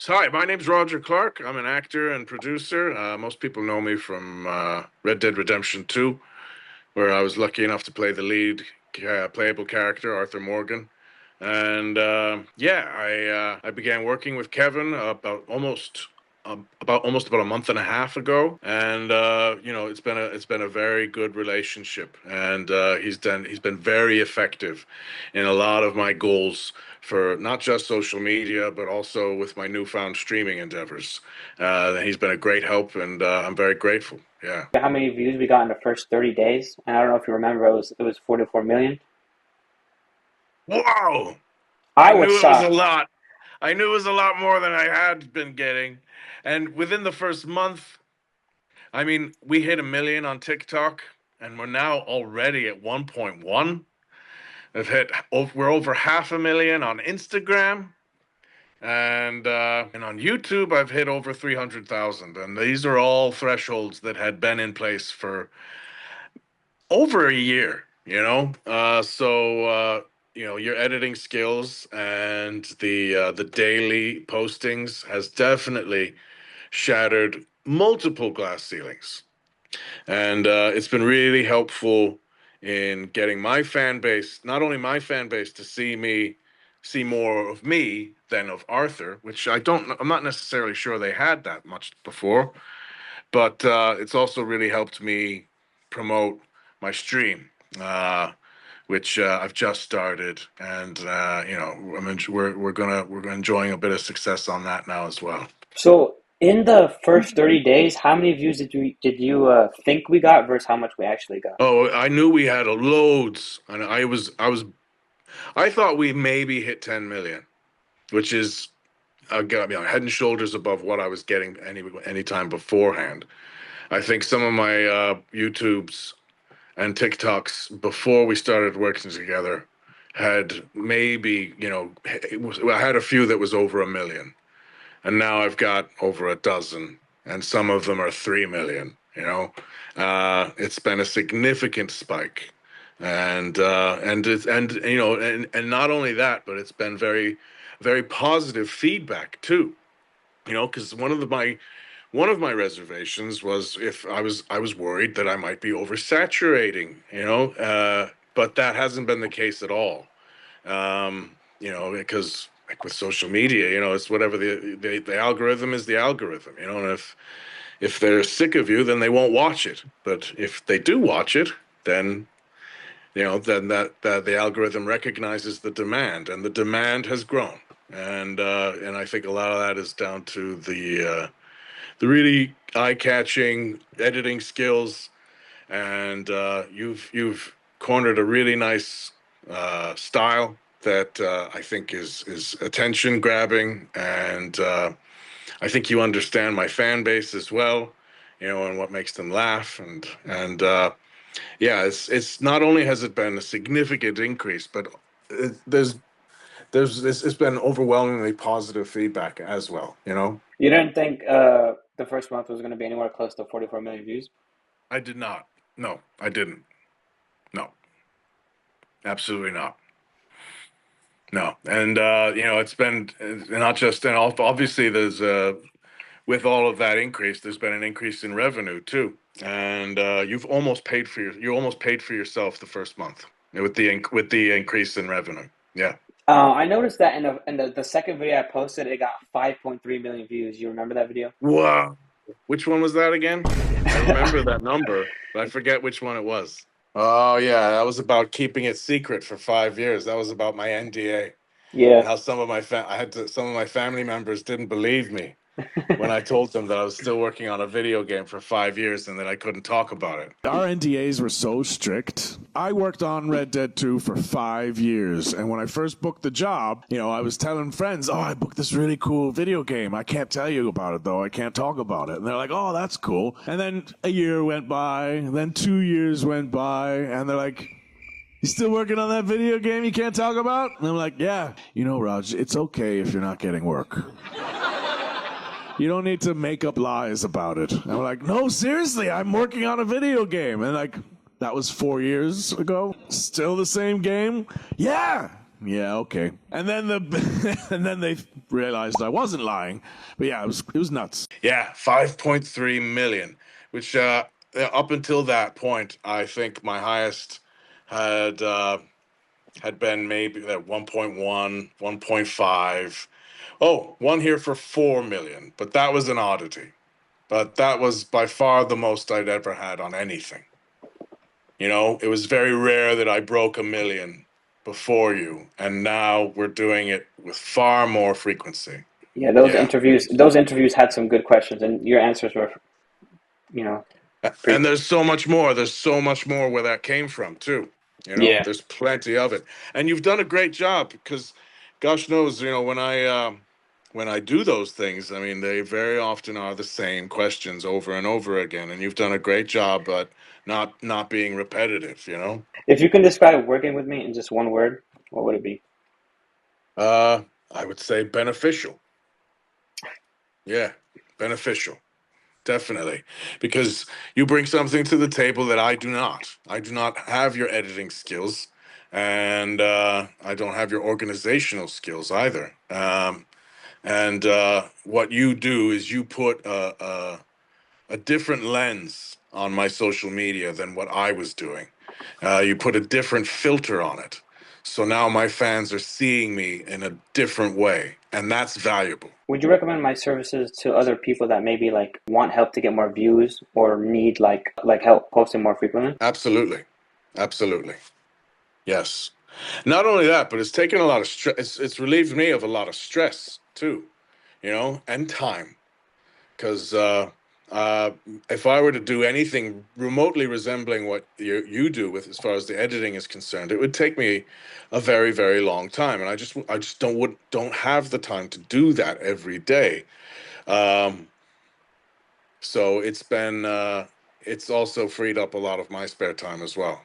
Hi, my name's Roger Clark. I'm an actor and producer. Most people know me from Red Dead Redemption 2, where I was lucky enough to play the lead playable character, Arthur Morgan. And I began working with Kevin about a month and a half ago, and it's been a very good relationship, and he's been very effective in a lot of my goals for not just social media but also with my newfound streaming endeavors. He's been a great help, and I'm very grateful. Yeah. How many views we got in the first 30 days? And I don't know if you remember, it was 44 million. Wow. I I was knew it was a shocked. lot. I knew it was a lot more than I had been getting. And within the first month, I mean, we hit a million on TikTok, and we're now already at 1.1. We're over half a million on Instagram, and on YouTube, I've hit over 300,000. And these are all thresholds that had been in place for over a year, your editing skills and the daily postings has definitely shattered multiple glass ceilings, and it's been really helpful in getting my fan base, not only my fan base, to see more of me than of Arthur, which I'm not necessarily sure they had that much before, but it's also really helped me promote my stream, which I've just started, and we're enjoying a bit of success on that now as well. So in the first 30 days, how many views did you think we got versus how much we actually got? Oh, I knew we had a loads, and I thought we maybe hit 10 million, which is head and shoulders above what I was getting any time beforehand. I think some of my YouTubes and TikToks before we started working together had maybe, I had a few that was over a million, and now I've got over a dozen, and some of them are 3 million. It's been a significant spike, and not only that, but it's been very, very positive feedback too. Because one of my reservations was if I was worried that I might be oversaturating, but that hasn't been the case at all. Because like with social media, it's whatever the algorithm is the algorithm, and if they're sick of you, then they won't watch it. But if they do watch it, then then that the algorithm recognizes the demand, and the demand has grown. And I think a lot of that is down to the really eye-catching editing skills, and you've cornered a really nice style that I think is attention grabbing, and I think you understand my fan base as well, and what makes them laugh, and yeah, it's not only has it been a significant increase, but it, it's been overwhelmingly positive feedback as well. You didn't think the first month was going to be anywhere close to 44 million views? I did not. No, I didn't. No, absolutely not. No, and it's been not just, and obviously there's with all of that increase, there's been an increase in revenue too, and you almost paid for yourself the first month with the increase in revenue. Yeah. I noticed that in the second video I posted, it got 5.3 million views. You remember that video? Wow. Which one was that again? I remember that number, but I forget which one it was. Oh yeah, that was about keeping it secret for 5 years. That was about my NDA, Yeah. and how some of my family members didn't believe me when I told them that I was still working on a video game for 5 years and that I couldn't talk about it. Our NDAs were so strict. I worked on Red Dead 2 for 5 years, and when I first booked the job, I was telling friends, oh, I booked this really cool video game. I can't tell you about it, though. I can't talk about it. And they're like, oh, that's cool. And then a year went by, then 2 years went by, and they're like, you still working on that video game you can't talk about? And I'm like, yeah. Raj, it's okay if you're not getting work. You don't need to make up lies about it. And I'm like, no, seriously, I'm working on a video game. And like, that was 4 years ago. Still the same game? Yeah. Yeah, okay. And then and then they realized I wasn't lying. But yeah, it was nuts. Yeah, 5.3 million, which up until that point, I think my highest had had been maybe at 1.1, 1.5. Oh, one here for 4 million, but that was an oddity. But that was by far the most I'd ever had on anything. You know, it was very rare that I broke a million before you, and now we're doing it with far more frequency. Yeah, Yeah. those interviews had some good questions, and your answers were, you know, And pretty. there's so much more. There's so much more where that came from, too. You know, Yeah. there's plenty of it. And you've done a great job because, gosh knows, you know, when I do those things, I mean, they very often are the same questions over and over again. And you've done a great job, but not being repetitive, you know? If you can describe working with me in just one word, what would it be? Uh, I would say beneficial. Yeah, beneficial. Definitely. Because you bring something to the table that I do not. I do not have your editing skills, and I don't have your organizational skills either. And what you do is you put a different lens on my social media than what I was doing. You put a different filter on it. So now my fans are seeing me in a different way, and that's valuable. Would you recommend my services to other people that maybe like want help to get more views or need like help posting more frequently? Absolutely. Absolutely. Yes. Not only that, but it's taken a lot of stress. It's relieved me of a lot of stress too, you know, and time. Because uh, if I were to do anything remotely resembling what you do with as far as the editing is concerned, it would take me a very, very long time, and I just don't have the time to do that every day. Um, so it's been it's also freed up a lot of my spare time as well.